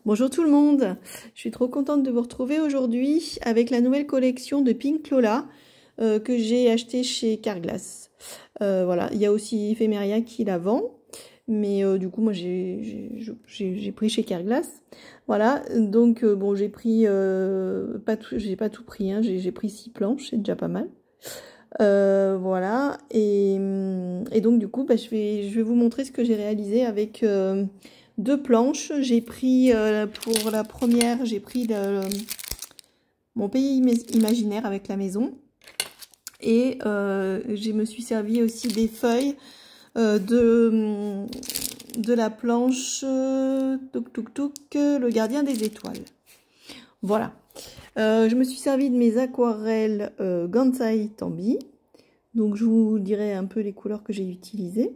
Bonjour tout le monde, je suis trop contente de vous retrouver aujourd'hui avec la nouvelle collection de Pink Lola que j'ai acheté chez Carglass. Voilà, il y a aussi Ephemeria qui la vend, mais du coup moi j'ai pris chez Carglass. Voilà, donc bon j'ai pris, j'ai pas tout pris, hein, j'ai pris 6 planches, c'est déjà pas mal. Voilà, et donc du coup je vais vous montrer ce que j'ai réalisé avec... deux planches. J'ai pris pour la première, j'ai pris mon pays imaginaire avec la maison. Et je me suis servi aussi des feuilles de la planche le gardien des étoiles. Voilà. Je me suis servi de mes aquarelles Gansai Tambi. Donc je vous dirai un peu les couleurs que j'ai utilisées.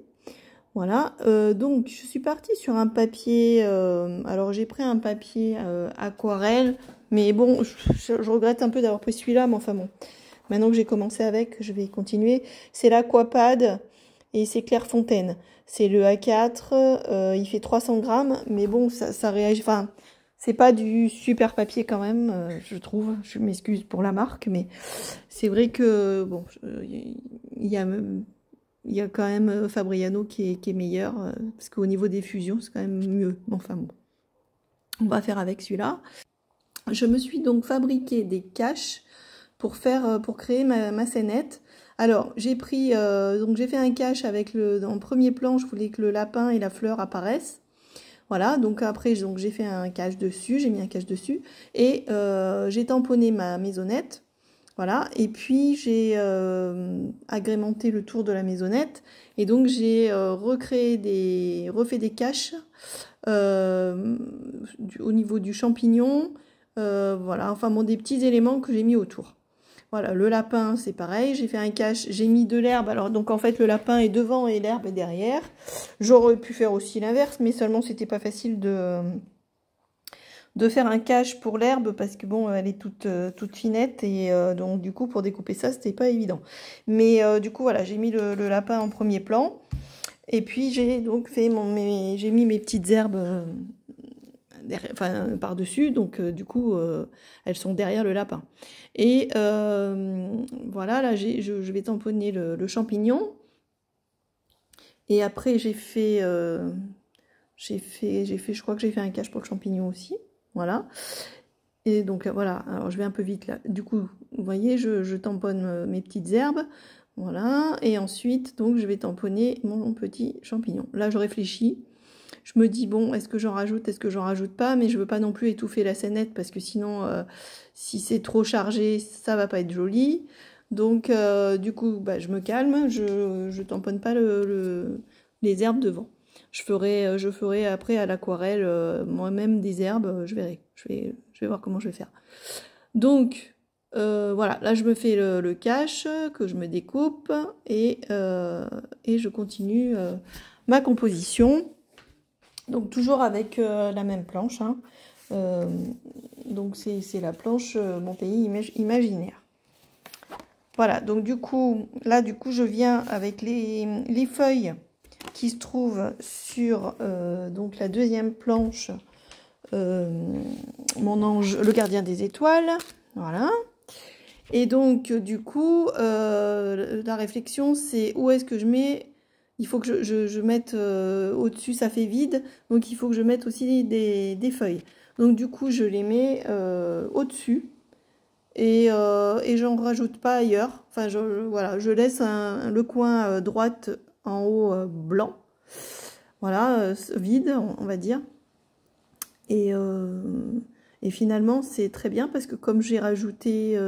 Voilà, donc je suis partie sur un papier, alors j'ai pris un papier aquarelle, mais bon, je regrette un peu d'avoir pris celui-là, mais enfin bon, maintenant que j'ai commencé avec, je vais continuer. C'est l'Aquapad et c'est Clairefontaine. C'est le A4, il fait 300 grammes, mais bon, ça réagit, enfin, c'est pas du super papier quand même, je trouve, je m'excuse pour la marque, mais c'est vrai que, bon, il y a quand même Fabriano qui est meilleur, parce qu'au niveau des fusions, c'est quand même mieux. Enfin bon, on va faire avec celui-là. Je me suis donc fabriqué des caches pour créer ma scénette. Alors, j'ai pris, donc j'ai fait un cache avec en premier plan, je voulais que le lapin et la fleur apparaissent. Voilà, donc après, j'ai fait un cache dessus, j'ai mis un cache dessus, et j'ai tamponné ma maisonnette. Voilà, et puis j'ai agrémenté le tour de la maisonnette et donc j'ai refait des caches au niveau du champignon, voilà, enfin bon, des petits éléments que j'ai mis autour. Voilà, le lapin c'est pareil, j'ai fait un cache, j'ai mis de l'herbe, alors donc en fait le lapin est devant et l'herbe est derrière. J'aurais pu faire aussi l'inverse, mais seulement c'était pas facile de faire un cache pour l'herbe parce que bon elle est toute finette et donc du coup pour découper ça c'était pas évident, mais du coup voilà, j'ai mis le lapin en premier plan et puis j'ai donc fait j'ai mis mes petites herbes enfin par dessus, donc du coup elles sont derrière le lapin et voilà, là je vais tamponner le champignon et après j'ai fait je crois que j'ai fait un cache pour le champignon aussi. Voilà, et donc voilà, alors je vais un peu vite là, du coup vous voyez je tamponne mes petites herbes, voilà, et ensuite donc je vais tamponner mon petit champignon. Là je réfléchis, je me dis bon, est-ce que j'en rajoute pas, mais je veux pas non plus étouffer la scénette parce que sinon si c'est trop chargé ça va pas être joli, donc du coup je me calme, je tamponne pas les herbes devant. Je ferai après à l'aquarelle moi-même des herbes, je verrai. Je vais voir comment je vais faire. Donc, voilà, là je me fais le cache que je me découpe et je continue ma composition. Donc, toujours avec la même planche. Hein. Donc, c'est la planche Mon pays imaginaire. Voilà, donc du coup, là, je viens avec les feuilles qui se trouve sur donc la deuxième planche, mon ange, le gardien des étoiles, voilà. Et donc du coup, la réflexion c'est où est-ce que je mets, il faut que je mette au-dessus, ça fait vide, donc il faut que je mette aussi des feuilles. Donc du coup je les mets au-dessus et j'en rajoute pas ailleurs. Enfin voilà, je laisse le coin droite en haut blanc, voilà, vide on va dire, et finalement c'est très bien parce que comme j'ai rajouté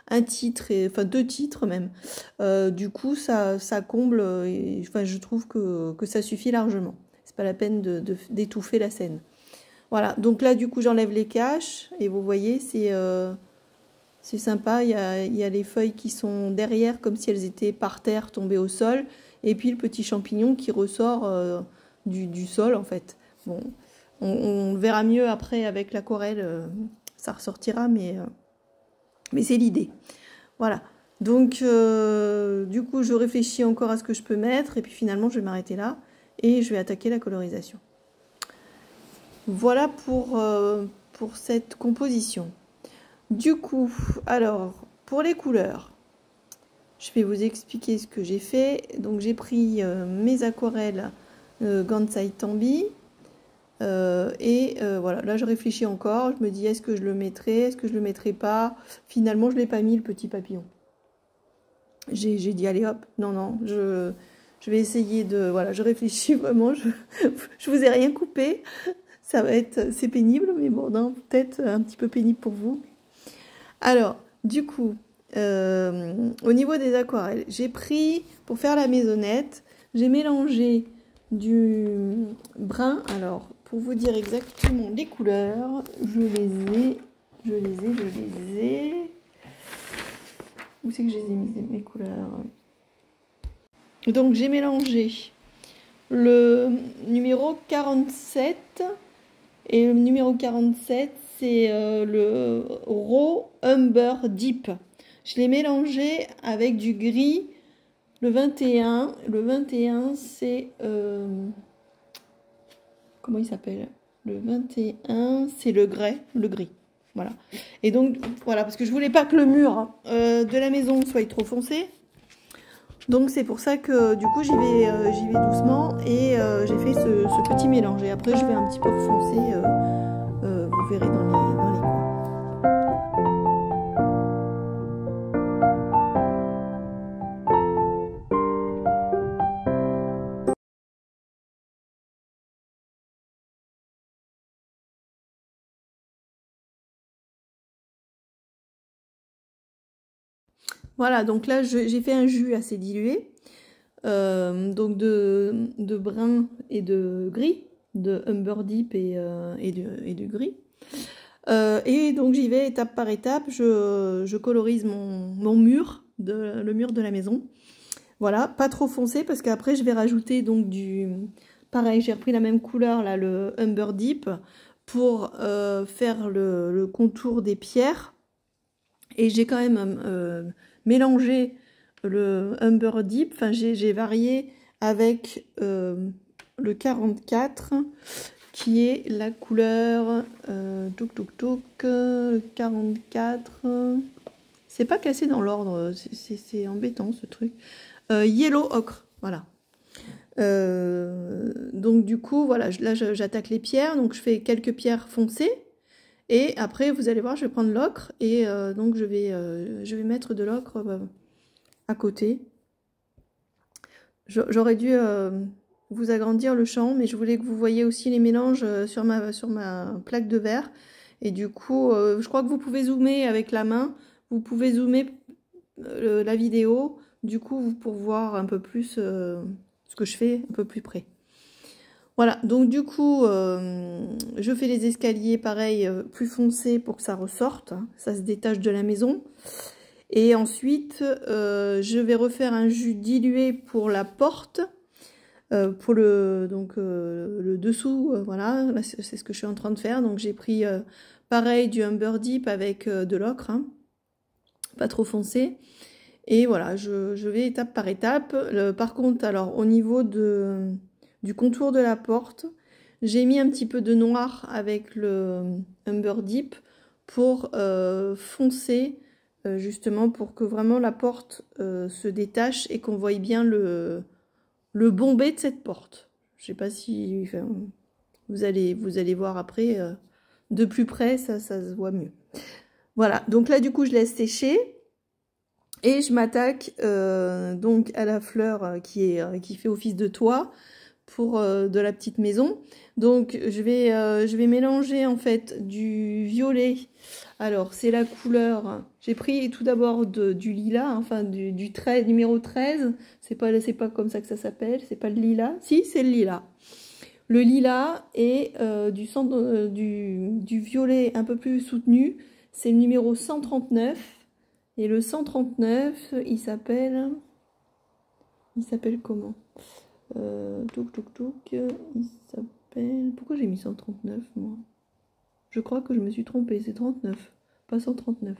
un titre, enfin 2 titres même, du coup ça comble, et, enfin je trouve que ça suffit largement, c'est pas la peine d'étouffer la scène. Voilà, donc là du coup j'enlève les caches et vous voyez c'est sympa, il y a les feuilles qui sont derrière comme si elles étaient par terre, tombées au sol, et puis le petit champignon qui ressort du sol en fait. Bon, on verra mieux après avec l'aquarelle, ça ressortira, mais c'est l'idée. Voilà, donc du coup je réfléchis encore à ce que je peux mettre, et puis finalement je vais m'arrêter là, et je vais attaquer la colorisation. Voilà pour cette composition. Du coup, alors, pour les couleurs, je vais vous expliquer ce que j'ai fait. Donc, j'ai pris mes aquarelles Gansai Tambi. Voilà, là je réfléchis encore, je me dis est-ce que je le mettrai, est-ce que je le mettrai pas. Finalement je l'ai pas mis le petit papillon. J'ai dit allez hop, non, je vais essayer de, voilà, je réfléchis vraiment, je vous ai rien coupé, ça va être, c'est pénible, mais bon, non, peut-être un petit peu pénible pour vous. Alors, du coup, au niveau des aquarelles, j'ai pris, pour faire la maisonnette, j'ai mélangé du brun, alors, pour vous dire exactement les couleurs, je les ai. Où c'est que je les ai mis mes couleurs? Donc j'ai mélangé le numéro 47 et le numéro 47 c'est le Raw Umber Deep. Je l'ai mélangé avec du gris. Le 21 c'est comment il s'appelle? Le 21 c'est le gris. Voilà. Et donc voilà, parce que je voulais pas que le mur de la maison soit trop foncé. Donc c'est pour ça que du coup j'y vais doucement et j'ai fait ce petit mélange. Et après je vais un petit peu refoncer, vous verrez dans les coins. Voilà, donc là j'ai fait un jus assez dilué. Donc de brun et de gris, de Umber Deep et de gris. Et donc j'y vais étape par étape, je colorise mon mur, le mur de la maison. Voilà, pas trop foncé parce qu'après je vais rajouter donc pareil, j'ai repris la même couleur là, le Umber Deep, pour faire le contour des pierres. Et j'ai quand même mélangé le Umber Deep, enfin j'ai varié avec le 44 qui est la couleur 44, c'est pas classé dans l'ordre, c'est embêtant ce truc. Yellow Ocre, voilà. Donc du coup voilà, là j'attaque les pierres, donc je fais quelques pierres foncées. Et après, vous allez voir, je vais prendre l'ocre et donc je vais mettre de l'ocre à côté. J'aurais dû vous agrandir le champ, mais je voulais que vous voyiez aussi les mélanges sur ma plaque de verre. Et du coup, je crois que vous pouvez zoomer avec la main. Vous pouvez zoomer la vidéo, du coup, pour voir un peu plus ce que je fais un peu plus près. Voilà, donc du coup, je fais les escaliers pareil, plus foncés pour que ça ressorte, hein, ça se détache de la maison. Et ensuite, je vais refaire un jus dilué pour la porte, pour le dessous, voilà, c'est ce que je suis en train de faire. Donc j'ai pris pareil du Umber Deep avec de l'ocre, hein, pas trop foncé. Et voilà, je vais étape par étape. Par contre, alors au niveau du contour de la porte, j'ai mis un petit peu de noir avec le Umber Deep pour foncer, justement pour que vraiment la porte se détache et qu'on voie bien le bombé de cette porte. Je sais pas si enfin, vous allez voir après de plus près, ça se voit mieux. Voilà, donc là du coup je laisse sécher. Et je m'attaque donc à la fleur qui fait office de toit pour de la petite maison. Donc je vais mélanger en fait du violet. Alors c'est la couleur, j'ai pris tout d'abord du lilas, enfin du numéro 13. C'est pas comme ça que ça s'appelle, c'est pas le lilas. Si, c'est le lilas. Le lilas et du violet un peu plus soutenu, c'est le numéro 139. Et le 139, il s'appelle comment? Il s'appelle... Pourquoi j'ai mis 139, moi? Je crois que je me suis trompée, c'est 39, pas 139.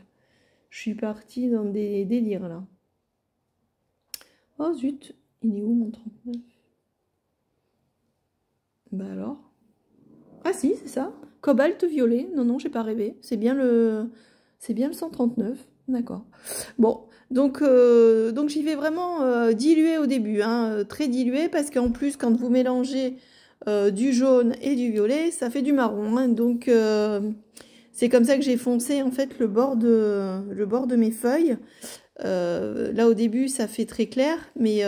Je suis partie dans des délires, là. Oh, zut, il est où, mon 39? Bah alors? Ah si, c'est ça. Cobalt violet. Non, non, j'ai pas rêvé. C'est bien le 139. D'accord. Bon, donc j'y vais vraiment dilué au début, hein, très dilué, parce qu'en plus, quand vous mélangez du jaune et du violet, ça fait du marron. Hein, donc, c'est comme ça que j'ai foncé, en fait, le bord de mes feuilles. Là, au début, ça fait très clair, mais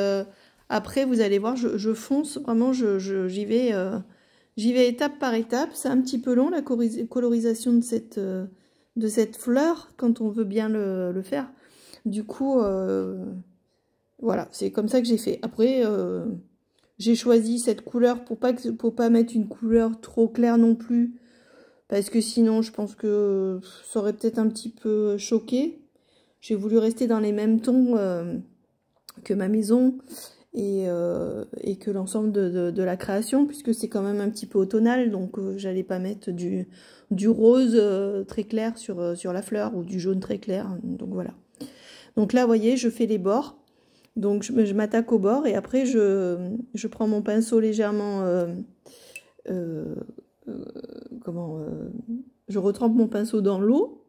après, vous allez voir, je fonce, vraiment, j'y vais étape par étape. C'est un petit peu long, la colorisation de cette fleur, quand on veut bien le faire. Du coup, voilà, c'est comme ça que j'ai fait. Après, j'ai choisi cette couleur pour pas mettre une couleur trop claire non plus, parce que sinon, je pense que ça aurait peut-être un petit peu choqué. J'ai voulu rester dans les mêmes tons que ma maison et que l'ensemble de la création, puisque c'est quand même un petit peu automnal, donc j'allais pas mettre du rose très clair sur la fleur ou du jaune très clair, donc voilà. Donc là, vous voyez, je fais les bords, donc je m'attaque aux bords et après je prends mon pinceau légèrement, je retrempe mon pinceau dans l'eau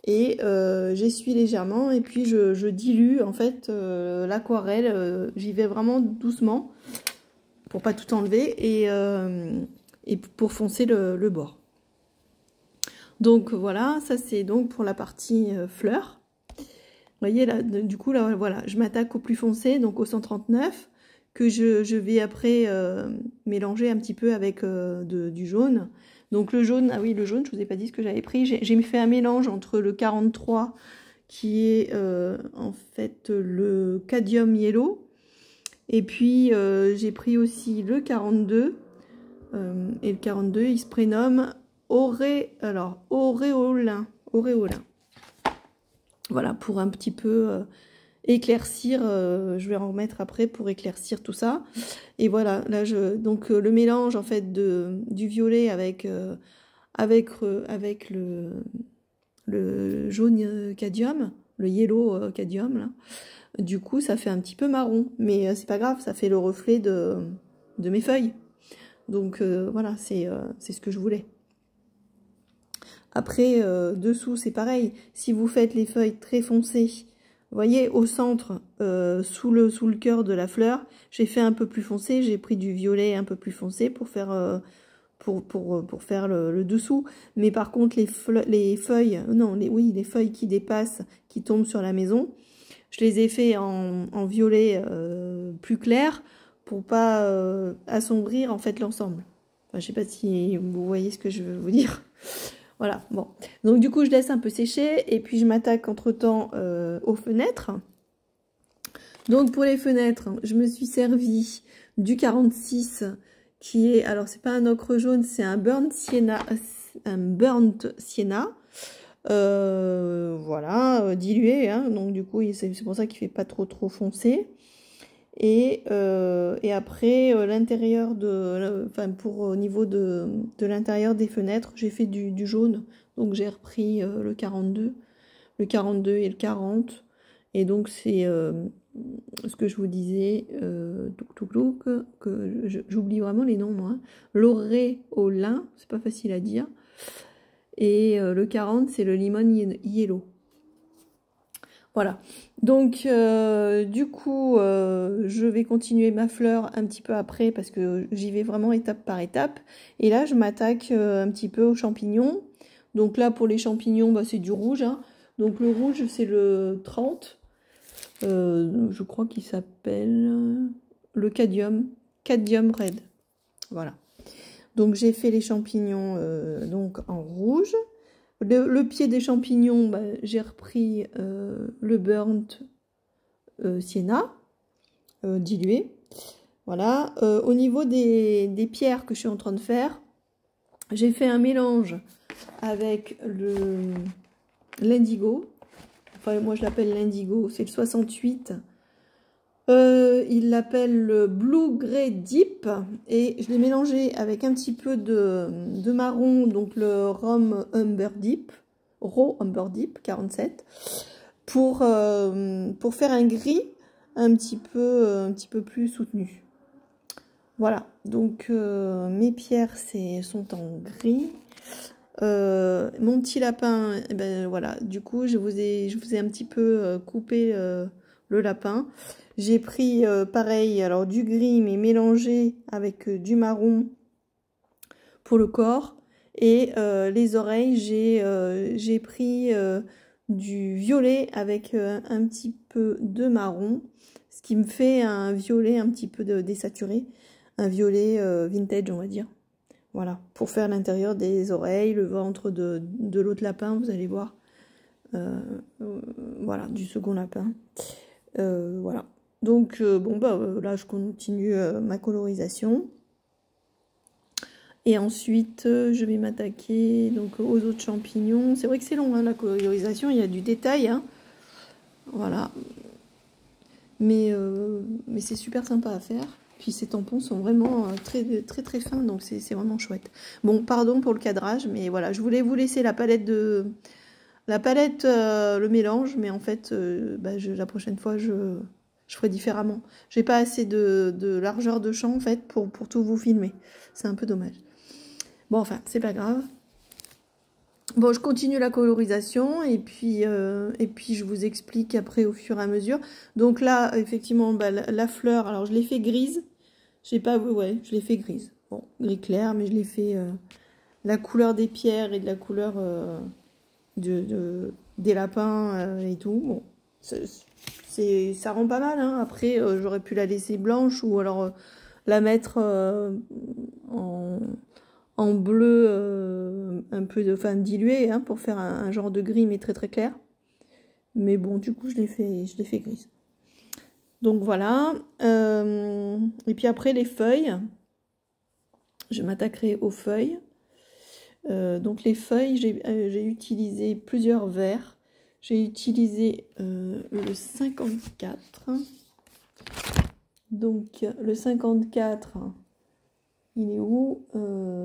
et j'essuie légèrement et puis je dilue en fait l'aquarelle, j'y vais vraiment doucement pour pas tout enlever et pour foncer le bord. Donc voilà, ça c'est donc pour la partie fleur. Vous voyez là, du coup là voilà, je m'attaque au plus foncé, donc au 139, que je vais après mélanger un petit peu avec du jaune. Donc le jaune, ah oui le jaune, je vous ai pas dit ce que j'avais pris, j'ai fait un mélange entre le 43 qui est en fait le cadmium yellow, et puis j'ai pris aussi le 42, et le 42 il se prénomme auréolin. Voilà, pour un petit peu éclaircir, je vais en remettre après pour éclaircir tout ça. Et voilà, là donc le mélange en fait du violet avec le jaune cadmium, le yellow cadmium là. Du coup, ça fait un petit peu marron, mais c'est pas grave, ça fait le reflet de mes feuilles. Donc voilà, c'est ce que je voulais. Après, dessous, c'est pareil. Si vous faites les feuilles très foncées, vous voyez, au centre, sous le cœur de la fleur, j'ai fait un peu plus foncé. J'ai pris du violet un peu plus foncé pour faire, pour faire le dessous. Mais par contre, les feuilles, non, les feuilles qui dépassent, qui tombent sur la maison, je les ai fait en violet plus clair pour pas assombrir en fait l'ensemble. Enfin, je sais pas si vous voyez ce que je veux vous dire. Voilà, bon. Donc du coup, je laisse un peu sécher et puis je m'attaque entre-temps aux fenêtres. Donc pour les fenêtres, je me suis servi du 46 qui est, alors c'est pas un ocre jaune, c'est un burnt sienna, voilà, dilué, hein, donc du coup c'est pour ça qu'il fait pas trop foncé. Et après l'intérieur enfin au niveau de l'intérieur des fenêtres, j'ai fait du jaune, donc j'ai repris le 42 et le 40, et donc c'est ce que je vous disais, que j'oublie vraiment les noms moi, l'auréolin, c'est pas facile à dire, et le 40 c'est le lemon yellow. Voilà, donc du coup, je vais continuer ma fleur un petit peu après parce que j'y vais vraiment étape par étape. Et là, je m'attaque un petit peu aux champignons. Donc là, pour les champignons, bah, c'est du rouge. Hein. Donc le rouge, c'est le 30. Je crois qu'il s'appelle le cadmium red. Voilà. Donc j'ai fait les champignons donc en rouge. Le pied des champignons, bah, j'ai repris le burnt sienna dilué. Voilà. Au niveau des pierres que je suis en train de faire, j'ai fait un mélange avec l'indigo. Enfin, moi je l'appelle l'indigo, c'est le 68. Il l'appelle le Blue Grey Deep et je l'ai mélangé avec un petit peu de marron, donc le Raw Umber Deep 47, pour faire un gris un petit peu plus soutenu. Voilà, donc mes pierres sont en gris. Mon petit lapin, eh ben, voilà, du coup je vous ai un petit peu coupé le lapin. J'ai pris pareil, alors du gris mais mélangé avec du marron pour le corps. Et les oreilles, j'ai pris du violet avec un petit peu de marron, ce qui me fait un violet un petit peu désaturé, un violet vintage on va dire. Voilà, pour faire l'intérieur des oreilles, le ventre de l'autre lapin, vous allez voir. Voilà, du second lapin. Voilà. Donc, bon, bah là, je continue ma colorisation. Et ensuite, je vais m'attaquer donc aux autres champignons. C'est vrai que c'est long, hein, la colorisation, il y a du détail. Hein. Voilà. Mais c'est super sympa à faire. Puis ces tampons sont vraiment très fins, donc c'est vraiment chouette. Bon, pardon pour le cadrage, mais voilà, je voulais vous laisser la palette le mélange, mais en fait, la prochaine fois, je ferai différemment. J'ai pas assez de largeur de champ, en fait, pour tout vous filmer. C'est un peu dommage. Bon, enfin, c'est pas grave. Bon, je continue la colorisation et puis je vous explique après au fur et à mesure. Donc là, effectivement, la fleur, alors je l'ai fait grise. J'ai pas, ouais, je l'ai fait grise. Bon, gris clair, mais je l'ai fait la couleur des pierres et de la couleur des lapins et tout. Bon, ça rend pas mal. Hein. Après, j'aurais pu la laisser blanche ou alors la mettre en bleu un peu dilué hein, pour faire un genre de gris mais très clair. Mais bon, du coup, je l'ai fait grise. Donc voilà. Et puis après, les feuilles. Je m'attaquerai aux feuilles. Donc les feuilles, j'ai utilisé plusieurs verres. J'ai utilisé le 54. Donc le 54... Il est où?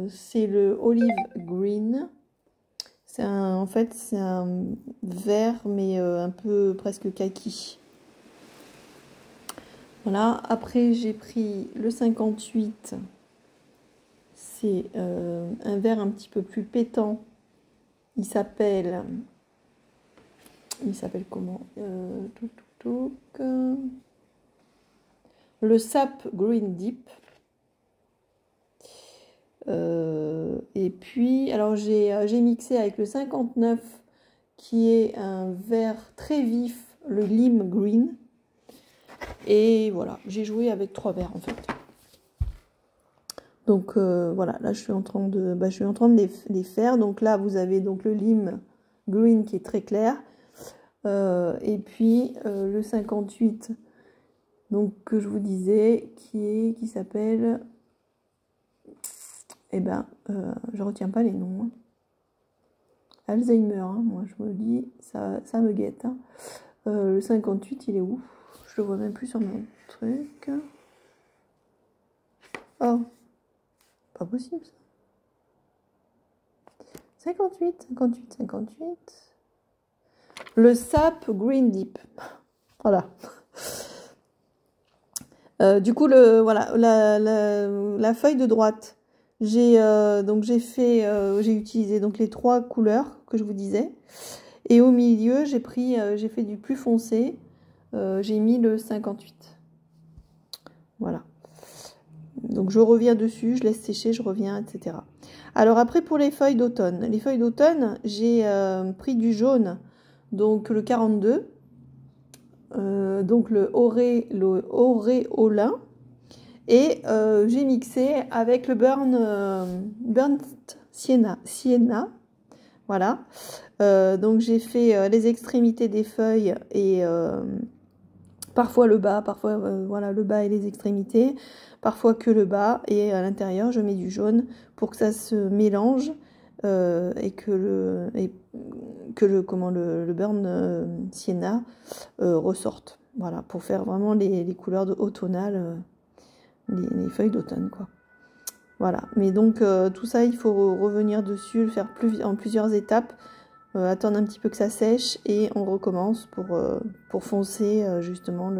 C'est le olive green. En fait, c'est un vert, mais un peu presque kaki. Voilà. Après, j'ai pris le 58. C'est un vert un petit peu plus pétant. Il s'appelle comment? Le Sap Green Deep. Et puis, alors j'ai mixé avec le 59 qui est un vert très vif, le Lime Green. Et voilà, j'ai joué avec 3 verres en fait. Donc voilà, là je suis en train de, les faire. Donc là vous avez donc le Lime Green qui est très clair. Et puis le 58, donc que je vous disais, qui s'appelle... Eh ben, je retiens pas les noms. Hein. Alzheimer, hein, moi je me le dis, ça me guette. Hein. Le 58, il est où? Je le vois même plus sur mon truc. Oh, pas possible ça. 58. Le Sap Green Deep. Voilà. Du coup, voilà, la feuille de droite. J'ai utilisé donc les 3 couleurs que je vous disais. Et au milieu, j'ai fait du plus foncé. J'ai mis le 58. Voilà. Donc je reviens dessus, je laisse sécher, je reviens, etc. Alors après pour les feuilles d'automne. Les feuilles d'automne, j'ai pris du jaune, donc le 42. Donc le auréolin. Et j'ai mixé avec le Burnt Sienna. Voilà. Donc j'ai fait les extrémités des feuilles et parfois le bas, parfois voilà, le bas et les extrémités, parfois que le bas, et à l'intérieur je mets du jaune pour que ça se mélange et que le Burnt Sienna ressorte. Voilà, pour faire vraiment les couleurs automnales. Les feuilles d'automne quoi. Voilà, mais donc tout ça il faut revenir dessus, le faire en plusieurs étapes, attendre un petit peu que ça sèche et on recommence pour foncer justement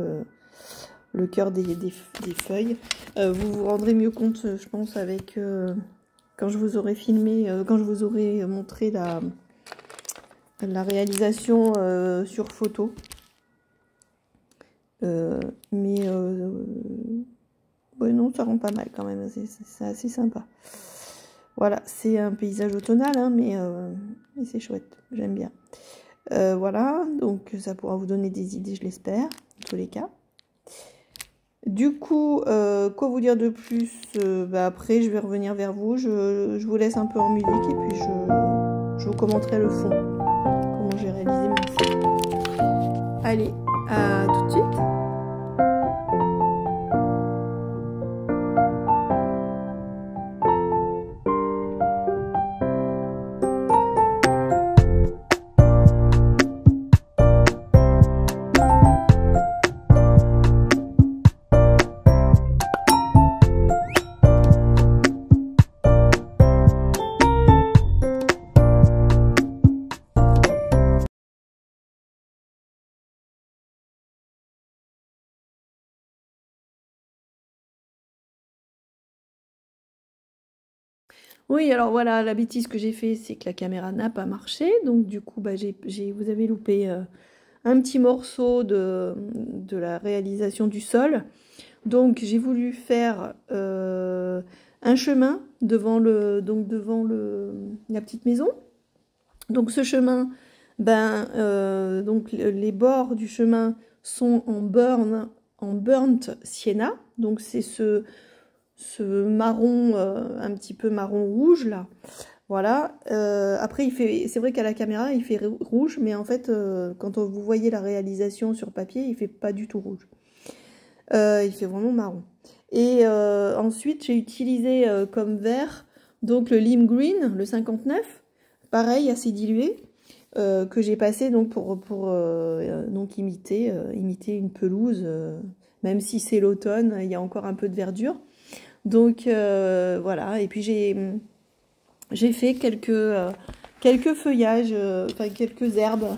le cœur des feuilles. Vous vous rendrez mieux compte, je pense, avec quand je vous aurai filmé, quand je vous aurai montré la réalisation sur photo. Mais ouais, non, ça rend pas mal quand même, c'est assez sympa. Voilà, c'est un paysage automnal, hein, mais c'est chouette, j'aime bien. Voilà, donc ça pourra vous donner des idées, je l'espère, en tous les cas. Du coup, quoi vous dire de plus? Bah après, je vais revenir vers vous, je vous laisse un peu en musique et puis je vous commenterai le fond, comment j'ai réalisé mon site. Allez, à tout de suite. Oui, alors voilà, la bêtise que j'ai fait, c'est que la caméra n'a pas marché. Donc du coup, bah, vous avez loupé un petit morceau de la réalisation du sol. Donc j'ai voulu faire un chemin devant la petite maison. Donc ce chemin, donc les bords du chemin sont en burnt sienna. Donc c'est ce marron, un petit peu marron rouge là. Voilà. Après, c'est vrai qu'à la caméra, il fait rouge, mais en fait, quand vous voyez la réalisation sur papier, il fait pas du tout rouge. Il fait vraiment marron. Et ensuite, j'ai utilisé comme vert, donc le lime green, le 59, pareil, assez dilué, que j'ai passé donc pour donc imiter une pelouse, même si c'est l'automne, il y a encore un peu de verdure. Donc voilà, et puis j'ai fait quelques feuillages, enfin quelques herbes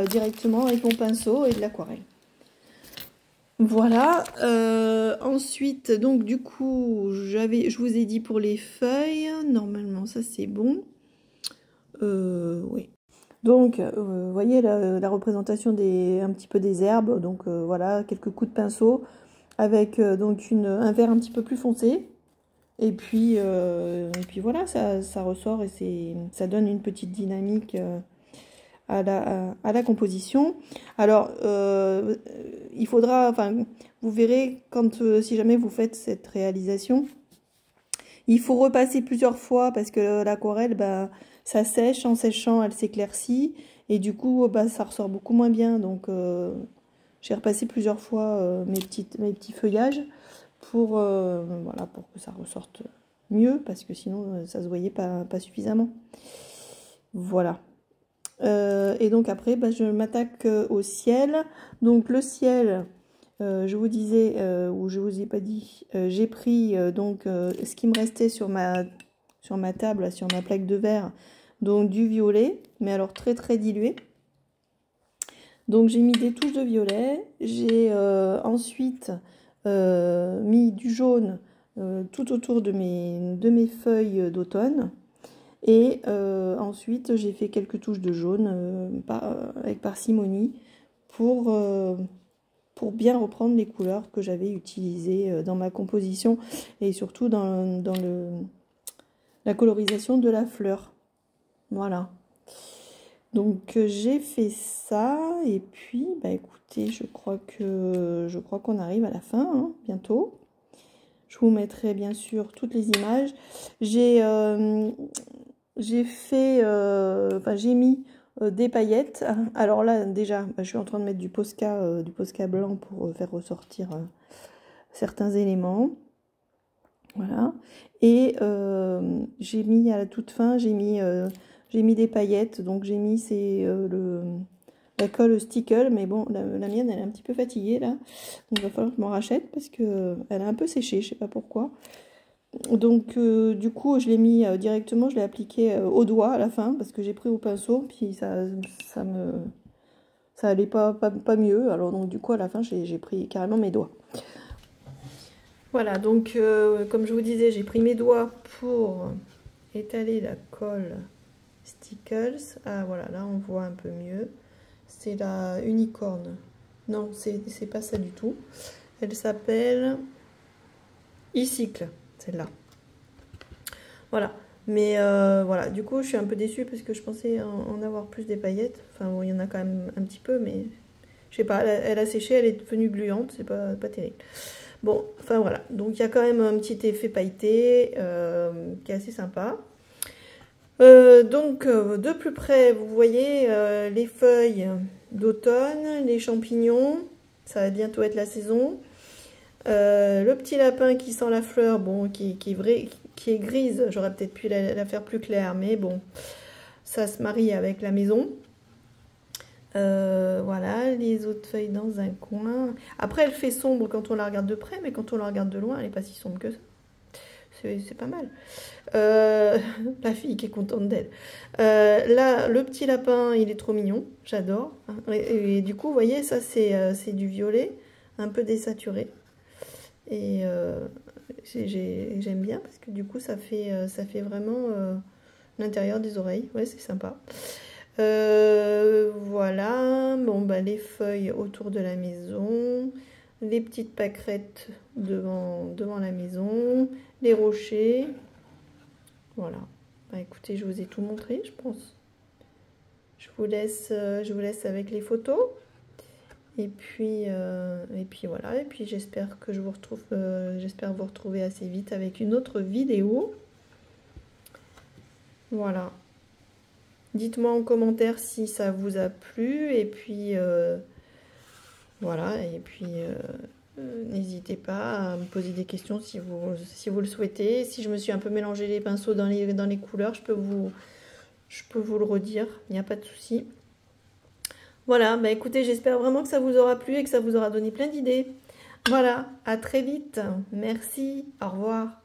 directement avec mon pinceau et de l'aquarelle. Voilà, ensuite, donc du coup, je vous ai dit pour les feuilles, normalement ça c'est bon. Oui. Donc, vous voyez la représentation un petit peu des herbes, donc voilà, quelques coups de pinceau, avec donc un vert un petit peu plus foncé. Et puis voilà, ça ressort et ça donne une petite dynamique à la composition. Alors, il faudra, enfin, vous verrez si jamais vous faites cette réalisation, il faut repasser plusieurs fois parce que l'aquarelle, bah, ça sèche, en séchant, elle s'éclaircit et du coup, bah, ça ressort beaucoup moins bien. Donc, j'ai repassé plusieurs fois mes petits feuillages voilà, pour que ça ressorte mieux parce que sinon, ça se voyait pas suffisamment. Voilà. Et donc après, bah, je m'attaque au ciel. Donc le ciel, je vous disais, ou je vous ai pas dit, j'ai pris donc ce qui me restait sur ma table, sur ma plaque de verre, donc du violet, mais alors très très dilué. Donc j'ai mis des touches de violet. J'ai ensuite mis du jaune tout autour de mes feuilles d'automne. Et ensuite, j'ai fait quelques touches de jaune avec parcimonie pour bien reprendre les couleurs que j'avais utilisées dans ma composition et surtout dans la colorisation de la fleur. Voilà. Donc j'ai fait ça et puis, bah écoutez, je crois qu'on arrive à la fin, hein, bientôt. Je vous mettrai bien sûr toutes les images. J'ai mis des paillettes. Alors là, déjà, je suis en train de mettre du Posca blanc pour faire ressortir certains éléments. Voilà. Et j'ai mis à la toute fin, j'ai mis des paillettes. Donc j'ai mis la colle Stickle, mais bon, la mienne, elle est un petit peu fatiguée là. Donc il va falloir que je m'en rachète parce que elle a un peu séché, je sais pas pourquoi. Donc du coup je l'ai mis directement, je l'ai appliqué au doigt à la fin parce que j'ai pris au pinceau puis ça allait pas mieux. Alors donc du coup à la fin j'ai pris carrément mes doigts. Voilà, donc comme je vous disais, j'ai pris mes doigts pour étaler la colle Stickles. Ah voilà, là on voit un peu mieux. C'est la unicorne. Non, c'est pas ça du tout. Elle s'appelle e-cycle, celle-là. Voilà. Mais voilà, du coup je suis un peu déçue parce que je pensais en avoir plus des paillettes. Enfin bon, il y en a quand même un petit peu, mais je sais pas, elle a séché, elle est devenue gluante, c'est pas terrible. Bon, enfin voilà, donc il y a quand même un petit effet pailleté qui est assez sympa. Donc de plus près, vous voyez les feuilles d'automne, les champignons, ça va bientôt être la saison. Le petit lapin qui sent la fleur, bon, qui est grise, j'aurais peut-être pu la faire plus claire, mais bon, ça se marie avec la maison. Voilà, les autres feuilles dans un coin. Après, elle fait sombre quand on la regarde de près, mais quand on la regarde de loin, elle n'est pas si sombre que ça. C'est pas mal. La fille qui est contente d'elle. Là, le petit lapin, il est trop mignon. J'adore. Et du coup, vous voyez, ça, c'est du violet, un peu désaturé. Et j'aime bien parce que du coup, ça fait vraiment l'intérieur des oreilles. Ouais, c'est sympa. Voilà, bon bah les feuilles autour de la maison, les petites pâquerettes devant la maison, les rochers. Voilà. Bah écoutez, je vous ai tout montré, je pense. Je vous laisse avec les photos. Et puis voilà. Et puis j'espère que je vous retrouve, j'espère vous retrouver assez vite avec une autre vidéo. Voilà. Dites-moi en commentaire si ça vous a plu, et puis voilà, et puis n'hésitez pas à me poser des questions si vous le souhaitez. Si je me suis un peu mélangé les pinceaux dans les couleurs, je peux vous le redire, il n'y a pas de souci. Voilà, bah écoutez, j'espère vraiment que ça vous aura plu et que ça vous aura donné plein d'idées. Voilà, à très vite, merci, au revoir.